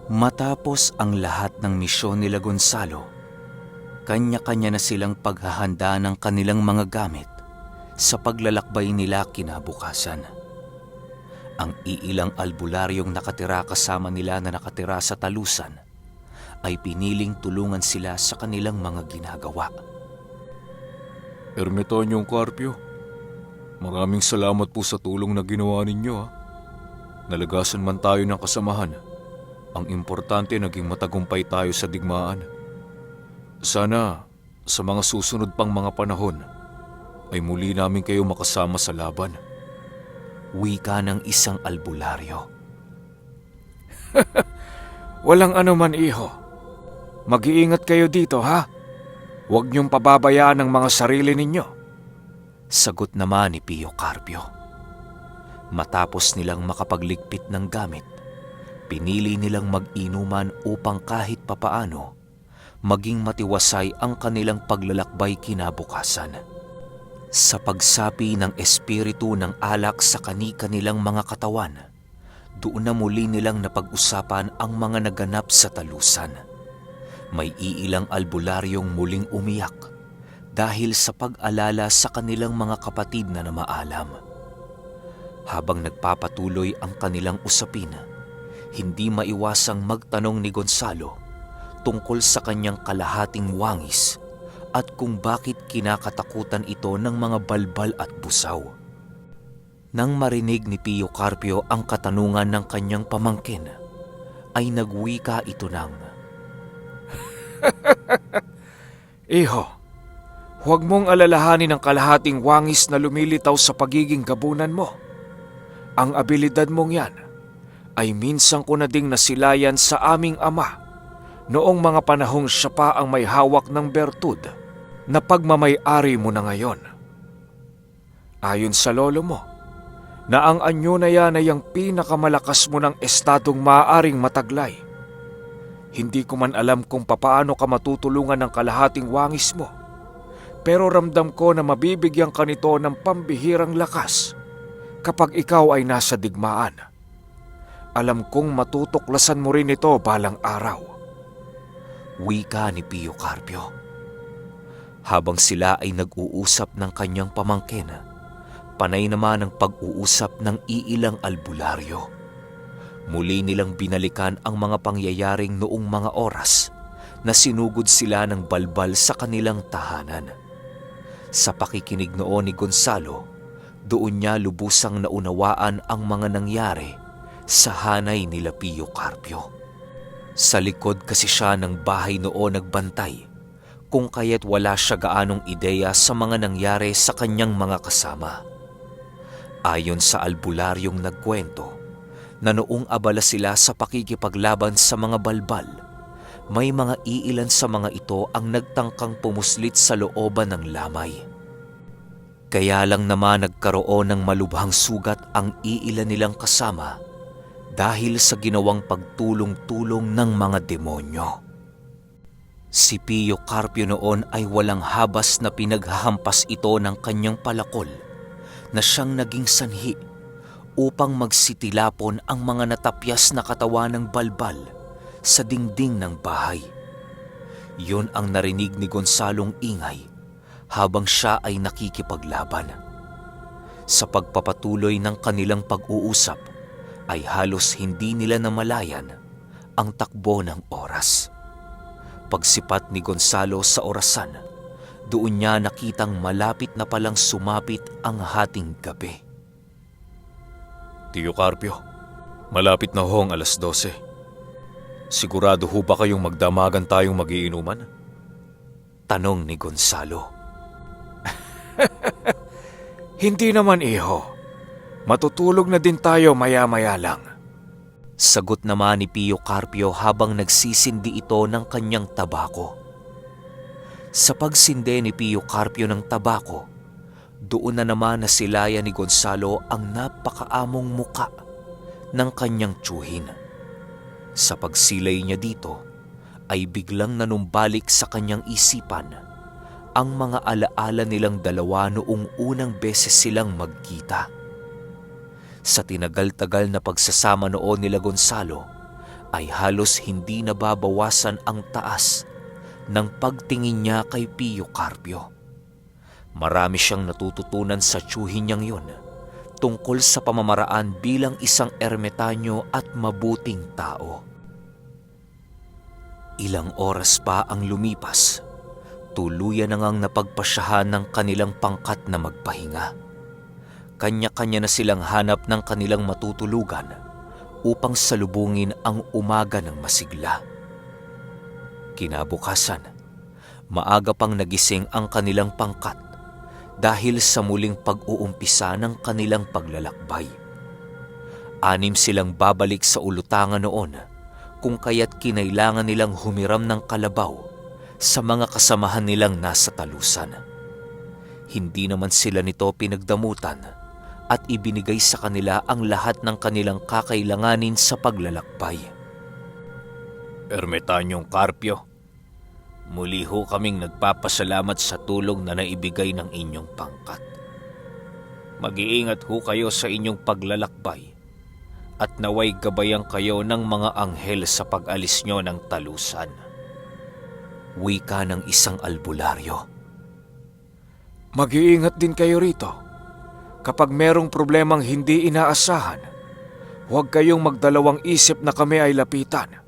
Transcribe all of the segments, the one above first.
Matapos ang lahat ng misyon nila Gonzalo, kanya-kanya na silang paghahanda ng kanilang mga gamit sa paglalakbay nila kinabukasan. Ang iilang albularyong nakatira kasama nila na nakatira sa talusan ay piniling tulungan sila sa kanilang mga ginagawa. Ermitanyong Carpio, maraming salamat po sa tulong na ginawa ninyo ha. Nalagasan man tayo ng kasamahan, ang importante naging matagumpay tayo sa digmaan. Sana sa mga susunod pang mga panahon ay muli namin kayo makasama sa laban. Wika ng isang albularyo. Walang anuman, iho. Mag-iingat kayo dito, ha? Huwag niyong pababayaan ang mga sarili ninyo. Sagot naman ni Pio Carpio. Matapos nilang makapagligpit ng gamit, pinili nilang mag-inuman upang kahit papaano maging matiwasay ang kanilang paglalakbay kinabukasan. Sa pagsapi ng espiritu ng alak sa kani-kanilang mga katawan, doon na muli nilang napag-usapan ang mga naganap sa talusan. May iilang albularyong muling umiyak dahil sa pag-alala sa kanilang mga kapatid na namaalam. Habang nagpapatuloy ang kanilang usapin, hindi maiwasang magtanong ni Gonzalo tungkol sa kanyang kalahating wangis at kung bakit kinakatakutan ito ng mga balbal at busaw. Nang marinig ni Pio Carpio ang katanungan ng kanyang pamangkin, ay nagwika ito ng, Iho, huwag mong alalahanin ang kalahating wangis na lumilitaw sa pagiging gabunan mo. Ang abilidad mong yan ay minsan ko na ding nasilayan sa aming ama noong mga panahong siya pa ang may hawak ng bertud na pagmamay-ari mo na ngayon. Ayon sa lolo mo, na ang anyo na yan ay ang pinakamalakas mo ng estadong maaaring mataglay. Hindi ko man alam kung papaano ka matutulungan ng kalahating wangis mo, pero ramdam ko na mabibigyan ka nito ng pambihirang lakas kapag ikaw ay nasa digmaan. Alam kong matutuklasan mo rin ito balang araw. Wika ni Pio Carpio. Habang sila ay nag-uusap ng kanyang pamangkin, panay naman ang pag-uusap ng iilang albularyo. Muli nilang binalikan ang mga pangyayaring noong mga oras na sinugod sila ng balbal sa kanilang tahanan. Sa pakikinig noon ni Gonzalo, doon niya lubusang naunawaan ang mga nangyari sa hanay nila Pio Carpio. Sa likod kasi siya ng bahay noon nagbantay, kung kaya't wala siya gaanong ideya sa mga nangyari sa kanyang mga kasama. Ayon sa albularyong nagkwento, na noong abala sila sa pakikipaglaban sa mga balbal, may mga iilan sa mga ito ang nagtangkang pumuslit sa looban ng lamay. Kaya lang naman nagkaroon ng malubhang sugat ang iilan nilang kasama dahil sa ginawang pagtulong-tulong ng mga demonyo. Si Pio Carpio noon ay walang habas na pinaghahampas ito ng kanyang palakol na siyang naging sanhi upang magsitilapon ang mga natapyas na katawan ng balbal sa dingding ng bahay. Yun ang narinig ni Gonzalong ingay habang siya ay nakikipaglaban. Sa pagpapatuloy ng kanilang pag-uusap, ay halos hindi nila namalayan ang takbo ng oras. Pagsipat ni Gonzalo sa orasan, doon niya nakitang malapit na palang sumapit ang hating gabi. Tio Carpio, malapit na ho ang 12:00. Sigurado ho ba kayong magdamagan tayong magiinuman? Tanong ni Gonzalo. Hindi naman, iho. Matutulog na din tayo maya-maya lang. Sagot naman ni Pio Carpio habang nagsisindi ito ng kanyang tabako. Sa pagsindi ni Pio Carpio ng tabako, doon na naman nasilayan ni Gonzalo ang napakaamong muka ng kanyang tiyuhin. Sa pagsilay niya dito, ay biglang nanumbalik sa kanyang isipan ang mga alaala nilang dalawa noong unang beses silang magkita. Sa tinagal-tagal na pagsasama noon nila Gonzalo, ay halos hindi nababawasan ang taas ng pagtingin niya kay Pio Carpio. Marami siyang natututunan sa tiyuhin niyang yun tungkol sa pamamaraan bilang isang ermitanyo at mabuting tao. Ilang oras pa ang lumipas, tuluyan na ngang napagpasyahan ng kanilang pangkat na magpahinga. Kanya-kanya na silang hanap ng kanilang matutulugan upang salubungin ang umaga ng masigla. Kinabukasan, maaga pang nagising ang kanilang pangkat dahil sa muling pag-uumpisa ng kanilang paglalakbay. 6 silang babalik sa ulutangan noon, kung kaya't kinailangan nilang humiram ng kalabaw sa mga kasamahan nilang nasa talusan. Hindi naman sila nito pinagdamutan at ibinigay sa kanila ang lahat ng kanilang kakailanganin sa paglalakbay. Ermitanyong Carpio, muli ho kaming nagpapasalamat sa tulong na naibigay ng inyong pangkat. Mag-iingat ho kayo sa inyong paglalakbay at naway gabayan kayo ng mga anghel sa pag-alis nyo ng talusan. Wika ng isang albularyo. Mag-iingat din kayo rito. Kapag merong problemang hindi inaasahan, huwag kayong magdalawang isip na kami ay lapitan.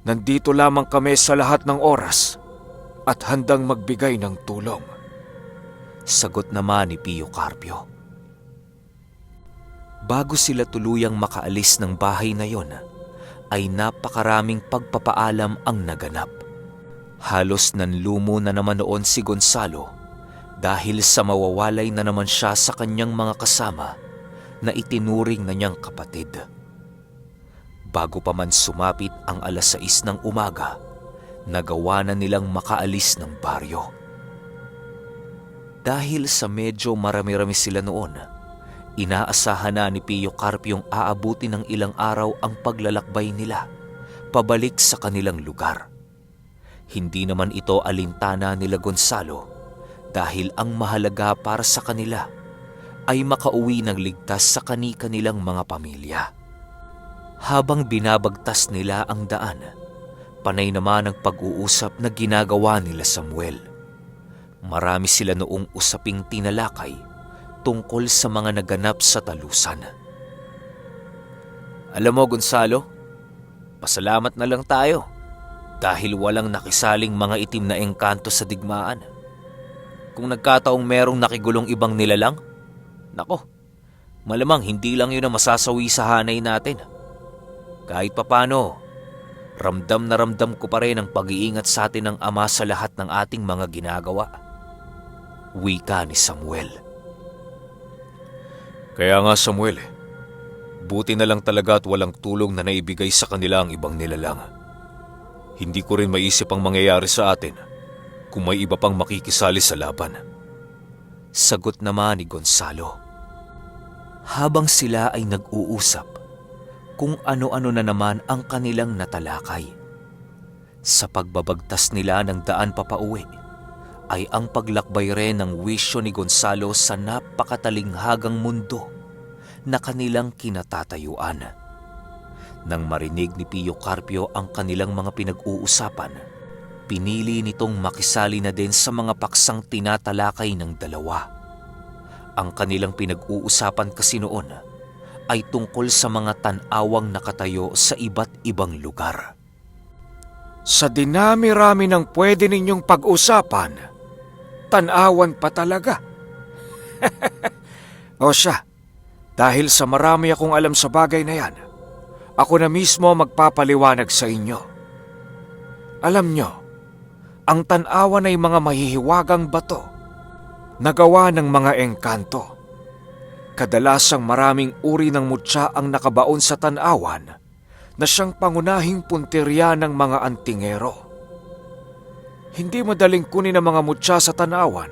Nandito lamang kami sa lahat ng oras at handang magbigay ng tulong. Sagot naman ni Pio Carpio. Bago sila tuluyang makaalis ng bahay na yon, ay napakaraming pagpapaalam ang naganap. Halos nanlumo na naman noon si Gonzalo dahil sa mawawalay na naman siya sa kanyang mga kasama na itinuring na niyang kapatid. Bago pa man sumapit ang 6:00 ng umaga, nagawa na nilang makaalis ng baryo. Dahil sa medyo marami-rami sila noon, inaasahan na ni Pio Carpiong aabuti ng ilang araw ang paglalakbay nila pabalik sa kanilang lugar. Hindi naman ito alintana nila Gonzalo dahil ang mahalaga para sa kanila ay makauwi ng ligtas sa kani-kanilang mga pamilya. Habang binabagtas nila ang daan, panay naman ang pag-uusap na ginagawa nila Samuel. Marami sila noong usaping tinalakay tungkol sa mga naganap sa talusan. Alam mo, Gonzalo, pasalamat na lang tayo dahil walang nakisaling mga itim na engkanto sa digmaan. Kung nagkataong merong nakigulong ibang nilalang, nako, malamang hindi lang yun ang masasawi sa hanay natin. Kahit papano, ramdam na ramdam ko pa rin ang pag-iingat sa atin ng Ama sa lahat ng ating mga ginagawa. Wika ni Samuel. Kaya nga Samuel, buti na lang talaga at walang tulong na naibigay sa kanila ang ibang nilalang. Hindi ko rin maisip ang mangyayari sa atin kung may iba pang makikisali sa laban. Sagot naman ni Gonzalo. Habang sila ay nag-uusap, kung ano-ano na naman ang kanilang natalakay. Sa pagbabagtas nila ng daan papauwi, ay ang paglakbay rin ng wisyo ni Gonzalo sa napakatalinghagang mundo na kanilang kinatatayuan. Nang marinig ni Pio Carpio ang kanilang mga pinag-uusapan, pinili nitong makisali na din sa mga paksang tinatalakay ng dalawa. Ang kanilang pinag-uusapan kasi noon ay tungkol sa mga tan-awang nakatayo sa iba't ibang lugar. Sa dinami-rami ng pwede ninyong pag-usapan, tanawan pa talaga. O siya, dahil sa marami akong alam sa bagay na yan, ako na mismo magpapaliwanag sa inyo. Alam nyo, ang tanawan ay mga mahihiwagang bato na gawa ng mga engkanto. Kadalasang maraming uri ng mutya ang nakabaon sa tanawan na siyang pangunahing punteriya ng mga antingero. Hindi madaling kunin ang mga mutya sa tanawan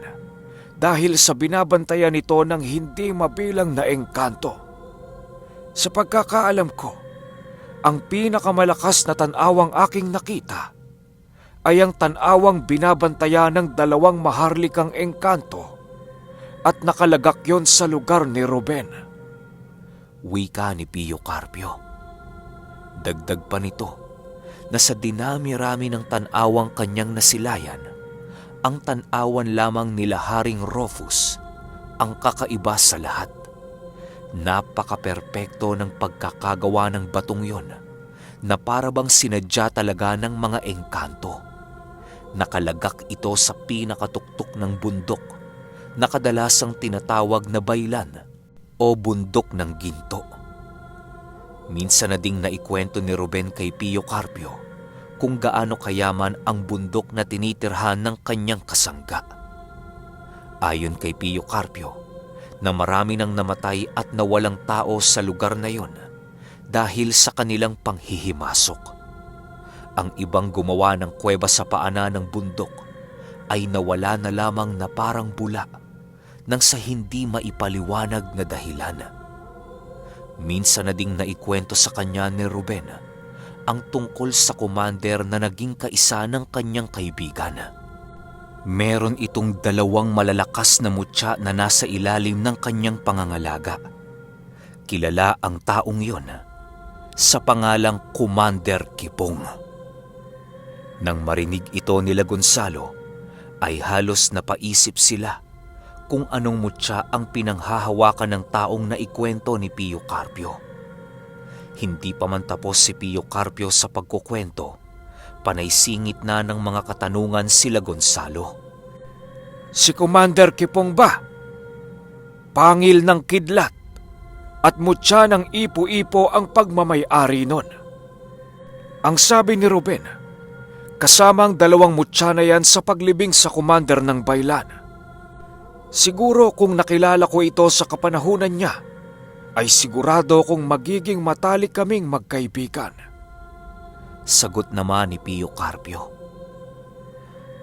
dahil sa binabantayan nito ng hindi mabilang na engkanto. Sa pagkakaalam ko, ang pinakamalakas na tanawang aking nakita ay ang tanawang binabantayan ng 2 maharlikang engkanto at nakalagak yon sa lugar ni Ruben. Wika ni Pio Carpio. Dagdag pa nito na sa dinami-rami ng tanawang kanyang nasilayan, ang tanawan lamang nila Haring Rufus ang kakaiba sa lahat. Napaka-perpekto ng pagkakagawa ng batong yon na parabang sinadya talaga ng mga engkanto. Nakalagak ito sa pinakatuktok ng bundok na kadalasang tinatawag na baylan o bundok ng ginto. Minsan na ding naikwento ni Ruben kay Pio Carpio kung gaano kayaman ang bundok na tinitirhan ng kanyang kasangga. Ayon kay Pio Carpio, na marami nang namatay at nawalang tao sa lugar na yon dahil sa kanilang panghihimasok. Ang ibang gumawa ng kuweba sa paanan ng bundok ay nawala na lamang na parang bula nang sa hindi maipaliwanag na dahilan. Minsan na ding naikwento sa kanya ni Ruben ang tungkol sa commander na naging kaisa ng kanyang kaibigan. Meron itong 2 malalakas na mutya na nasa ilalim ng kanyang pangangalaga. Kilala ang taong yon sa pangalang Commander Kipong. Nang marinig ito nila Gonzalo, ay halos napaisip sila kung anong mutya ang pinanghahawakan ng taong naikwento ni Pio Carpio. Hindi pa man tapos si Pio Carpio sa pagkukwento, panay singit na ng mga katanungan sila Gonzalo. Si Commander Kipong ba? Pangil ng kidlat at mutya ng ipo-ipo ang pagmamay-ari nun. Ang sabi ni Ruben, kasamang 2 mutya na yan sa paglibing sa commander ng baylan. Siguro kung nakilala ko ito sa kapanahunan niya, ay sigurado kong magiging matalik kaming magkaibigan. Sagot naman ni Pio Carpio.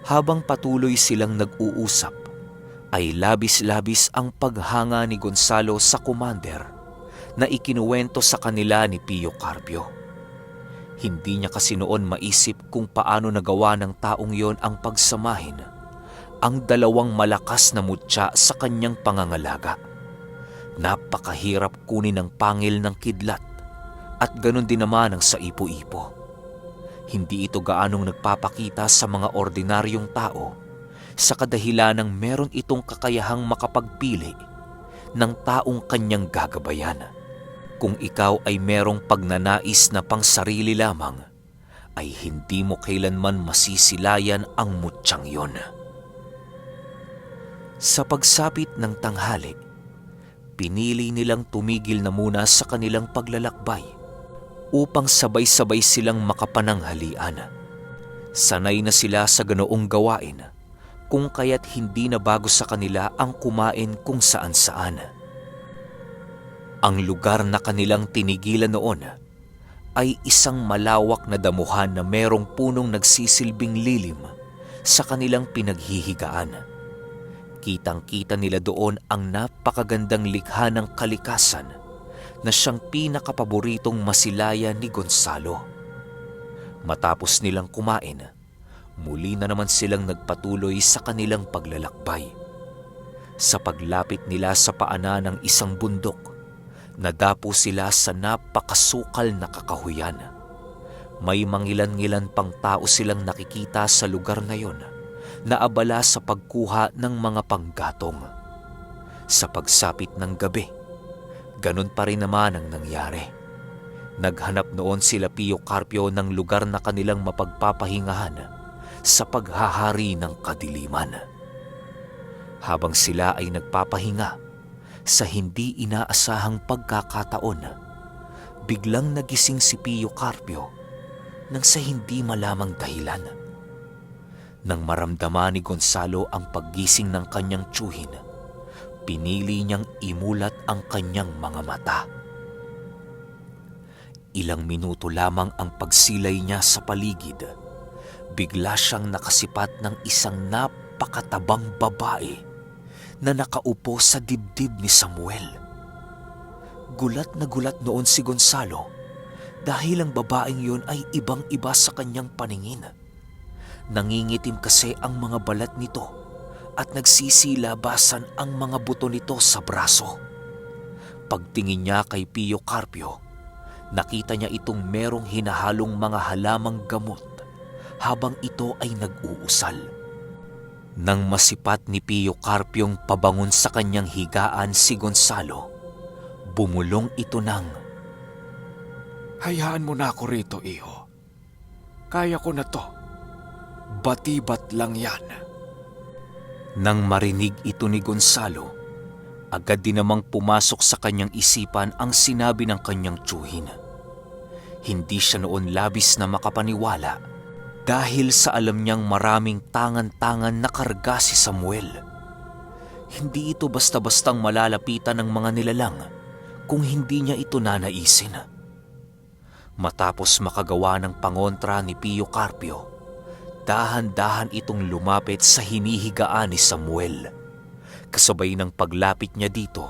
Habang patuloy silang nag-uusap, ay labis-labis ang paghanga ni Gonzalo sa commander na ikinuwento sa kanila ni Pio Carpio. Hindi niya kasi noon maisip kung paano nagawa ng taong yon ang pagsamahin ang 2 malakas na mutya sa kanyang pangangalaga. Napakahirap kunin ang pangil ng kidlat at ganun din naman ang sa ipo-ipo. Hindi ito gaanong nagpapakita sa mga ordinaryong tao sa kadahilanang meron itong kakayahang makapagpili ng taong kanyang gagabayan. Kung ikaw ay merong pagnanais na pangsarili lamang, ay hindi mo kailanman masisilayan ang mutyang yon. Sa pagsapit ng tanghali, pinili nilang tumigil na muna sa kanilang paglalakbay upang sabay-sabay silang makapananghalian. Sanay na sila sa ganoong gawain, kung kaya't hindi na bago sa kanila ang kumain kung saan-saan. Ang lugar na kanilang tinigilan noon ay isang malawak na damuhan na merong punong nagsisilbing lilim sa kanilang pinaghihigaan. Kitang-kita nila doon ang napakagandang likha ng kalikasan na siyang pinakapaboritong masilaya ni Gonzalo. Matapos nilang kumain, muli na naman silang nagpatuloy sa kanilang paglalakbay. Sa paglapit nila sa paanan ng isang bundok, nadapo sila sa napakasukal na kakahuyan. May mangilan-ngilan pang tao silang nakikita sa lugar na yon na abala sa pagkuha ng mga panggatong. Sa pagsapit ng gabi, ganun pa rin naman ang nangyari. Naghanap noon sila Pio Carpio ng lugar na kanilang mapagpapahingahan sa paghahari ng kadiliman. Habang sila ay nagpapahinga sa hindi inaasahang pagkakataon, biglang nagising si Pio Carpio nang sa hindi malamang dahilan. Nang maramdaman ni Gonzalo ang paggising ng kanyang tiyuhin, pinili niyang imulat ang kanyang mga mata. Ilang minuto lamang ang pagsilay niya sa paligid, bigla siyang nakasipat ng isang napakatabang babae na nakaupo sa dibdib ni Samuel. Gulat na gulat noon si Gonzalo dahil ang babaeng yun ay ibang-iba sa kanyang paningin. Nangingitim kasi ang mga balat nito at nagsisilabasan ang mga buto nito sa braso. Pagtingin niya kay Pio Carpio, Nakita niya itong merong hinahalong mga halamang gamot habang ito ay nag-uusal. Nang masipat ni Pio Carpio'ng pabangon sa kanyang higaan si Gonzalo, bumulong ito ng, Hayaan mo na ako rito, iho. Kaya ko na to. Batibat lang yan. Nang marinig ito ni Gonzalo, agad din namang pumasok sa kanyang isipan ang sinabi ng kanyang tiyuhin. Hindi siya noon labis na makapaniwala dahil sa alam niyang maraming tangan-tangan na karga si Samuel. Hindi ito basta-bastang malalapitan ng mga nilalang kung hindi niya ito nanaisin. Matapos makagawa ng pangontra ni Pio Carpio, dahan-dahan itong lumapit sa hinihigaan ni Samuel. Kasabay ng paglapit niya dito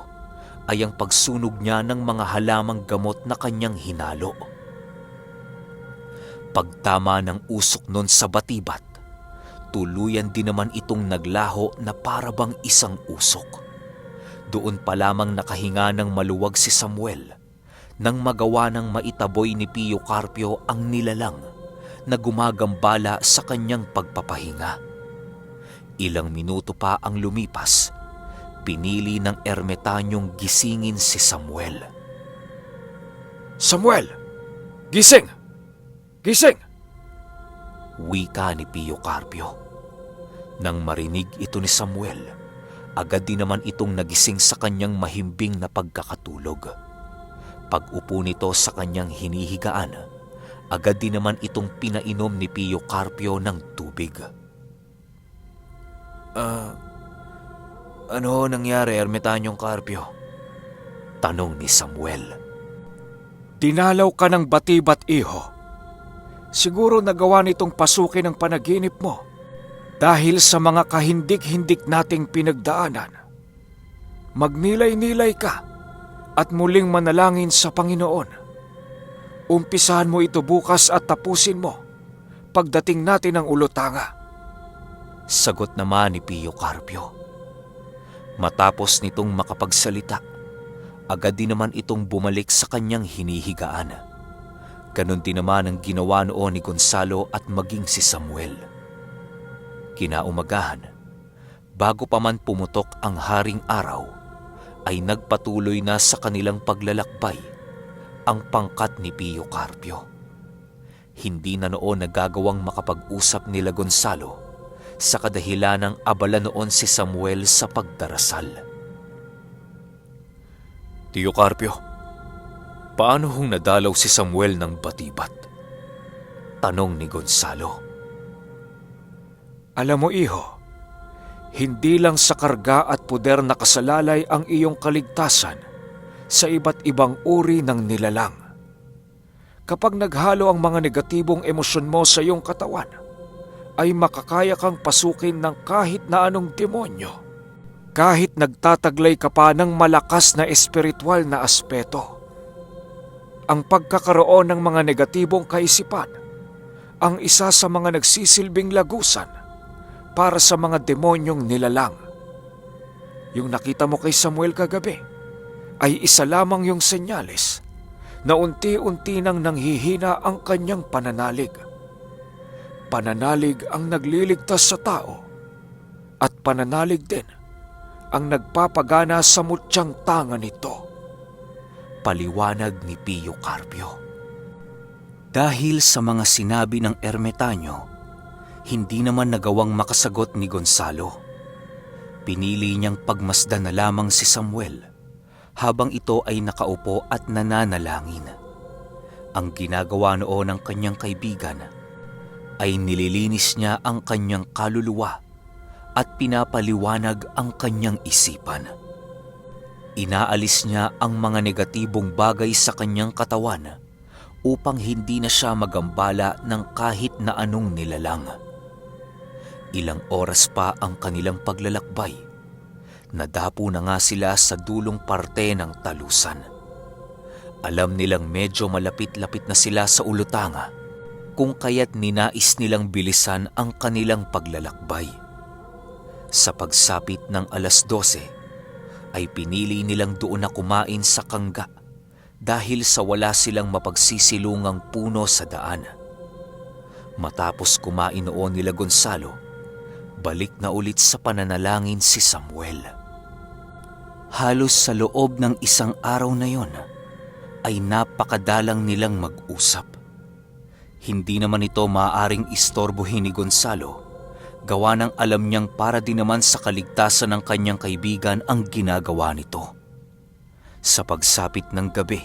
ay ang pagsunog niya ng mga halamang gamot na kanyang hinalo. Pagtama ng usok nun sa batibat, tuluyan din naman itong naglaho na parabang isang usok. Doon pa lamang nakahinga ng maluwag si Samuel nang magawa ng maitaboy ni Pio Carpio ang nilalang na gumagambala sa kanyang pagpapahinga. Ilang minuto pa ang lumipas, pinili ng ermetanyong gisingin si Samuel. Samuel! Gising! Gising! Wika ni Pio Carpio. Nang marinig ito ni Samuel, agad din naman itong nagising sa kanyang mahimbing na pagkakatulog. Pag-upo nito sa kanyang hinihigaan, agad din naman itong pinainom ni Pio Carpio ng tubig. Ano nangyari, Ermetanyong Carpio? Tanong ni Samuel. Dinalaw ka ng batibat, iho. Siguro nagawa nitong pasukin ang panaginip mo dahil sa mga kahindik-hindik nating pinagdaanan. Magnilay-nilay ka at muling manalangin sa Panginoon. Umpisahan mo ito bukas at tapusin mo pagdating natin ng ulutanga. Sagot naman ni Pio Carpio. Matapos nitong makapagsalita, agad din naman itong bumalik sa kanyang hinihigaan. Ganon din naman ang ginawa noon ni Gonzalo at maging si Samuel. Kinaumagahan, bago pa man pumutok ang haring araw, ay nagpatuloy na sa kanilang paglalakbay ang pangkat ni Pio Carpio. Hindi na noon nagagawang makapag-usap nila Gonzalo sa kadahilan ng abala noon si Samuel sa pagdarasal. Tio Carpio, paano hong nadalaw si Samuel ng batibat? Tanong ni Gonzalo. Alam mo, iho, hindi lang sa karga at puder na kasalalay ang iyong kaligtasan sa iba't ibang uri ng nilalang. Kapag naghalo ang mga negatibong emosyon mo sa iyong katawan, ay makakaya kang pasukin ng kahit na anong demonyo, kahit nagtataglay ka pa ng malakas na espiritual na aspeto. Ang pagkakaroon ng mga negatibong kaisipan ang isa sa mga nagsisilbing lagusan para sa mga demonyong nilalang. Yung nakita mo kay Samuel kagabi ay isa lamang yung senyales na unti-unti nang nanghihina ang kanyang pananalig. Pananalig ang nagliligtas sa tao at pananalig din ang nagpapagana sa mutyang tanga nito. Paliwanag ni Pio Carpio. Dahil sa mga sinabi ng ermetanyo, hindi naman nagawang makasagot ni Gonzalo. Pinili niyang pagmasdan na lamang si Samuel habang ito ay nakaupo at nananalangin. Ang ginagawa noon ng kanyang kaibigan ay nililinis niya ang kanyang kaluluwa at pinapaliwanag ang kanyang isipan. Inaalis niya ang mga negatibong bagay sa kanyang katawan upang hindi na siya magambala ng kahit na anong nilalang. Ilang oras pa ang kanilang paglalakbay. Nadapo na nga sila sa dulong parte ng talusan. Alam nilang medyo malapit-lapit na sila sa ulutanga, kung kaya't ninais nilang bilisan ang kanilang paglalakbay. Sa pagsapit ng 12:00, ay pinili nilang doon na kumain sa kangga dahil sa wala silang mapagsisilungang puno sa daan. Matapos kumain noon nila Gonzalo, balik na ulit sa pananalangin si Samuel. Halos sa loob ng isang araw na yon ay napakadalang nilang mag-usap. Hindi naman ito maaaring istorbohin ni Gonzalo, gawa ng alam niyang para din naman sa kaligtasan ng kanyang kaibigan ang ginagawa nito. Sa pagsapit ng gabi,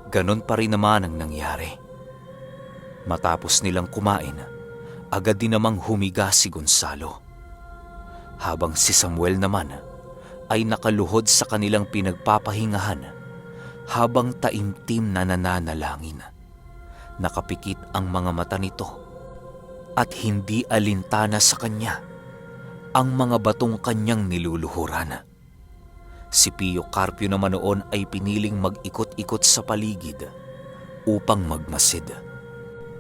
ganon pa rin naman ang nangyari. Matapos nilang kumain, agad din namang humiga si Gonzalo. Habang si Samuel naman ay nakaluhod sa kanilang pinagpapahingahan habang taimtim na nananalangin. Nakapikit ang mga mata nito at hindi alintana sa kanya ang mga batong kanyang niluluhuran. Si Pio Carpio naman noon ay piniling mag-ikot-ikot sa paligid upang magmasid.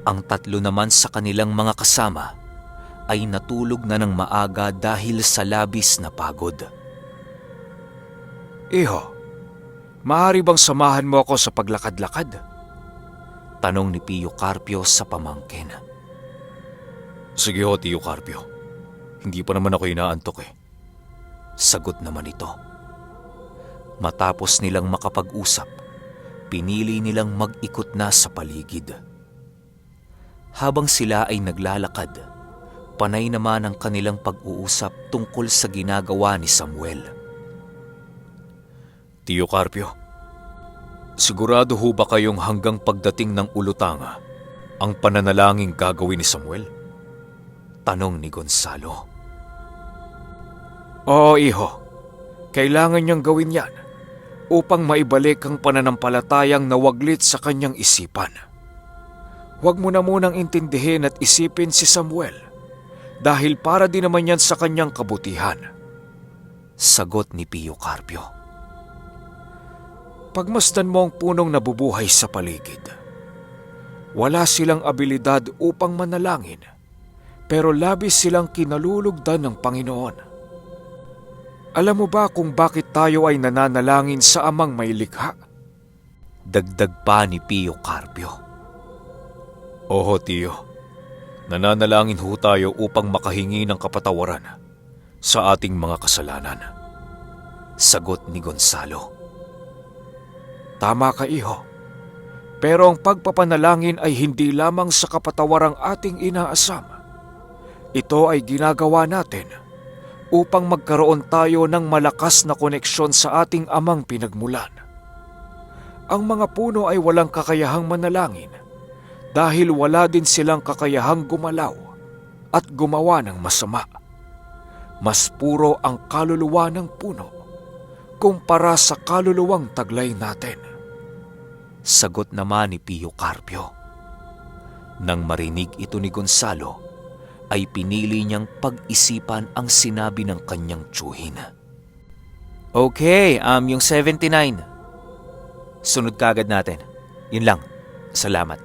Ang tatlo naman sa kanilang mga kasama ay natulog na ng maaga dahil sa labis na pagod. Iho, maaari bang samahan mo ako sa paglakad-lakad? Tanong ni Pio Carpio sa pamangkin. Sige ho, Tio Carpio. Hindi pa naman ako inaantok eh. Sagot naman ito. Matapos nilang makapag-usap, pinili nilang mag-ikot na sa paligid. Habang sila ay naglalakad, panay naman ang kanilang pag-uusap tungkol sa ginagawa ni Samuel. Tio Carpio, sigurado ho ba kayong hanggang pagdating ng ulutanga ang pananalangin gagawin ni Samuel? Tanong ni Gonzalo. Oo, iho. Kailangan niyang gawin yan upang maibalik ang pananampalatayang nawaglit sa kanyang isipan. Huwag mo na munang intindihin at isipin si Samuel dahil para din naman yan sa kanyang kabutihan. Sagot ni Pio Carpio. Pagmasdan mo ang punong nabubuhay sa paligid. Wala silang abilidad upang manalangin, pero labis silang kinalulugdan ng Panginoon. Alam mo ba kung bakit tayo ay nananalangin sa Amang may likha? Dagdag pa ni Pio Carpio. Oho, Tio. Nananalangin ho tayo upang makahingi ng kapatawaran sa ating mga kasalanan. Sagot ni Gonzalo. Tama ka, iho. Pero ang pagpapanalangin ay hindi lamang sa kapatawarang ating inaasam. Ito ay ginagawa natin upang magkaroon tayo ng malakas na koneksyon sa ating Amang pinagmulan. Ang mga puno ay walang kakayahang manalangin dahil wala din silang kakayahang gumalaw at gumawa ng masama. Mas puro ang kaluluwa ng puno kumpara sa kaluluwang taglay natin. Sagot naman ni Pio Carpio. Nang marinig ito ni Gonzalo, ay pinili niyang pag-isipan ang sinabi ng kanyang tiyuhin. Okay, yung 79. Sunod kagad natin. Yun lang. Salamat.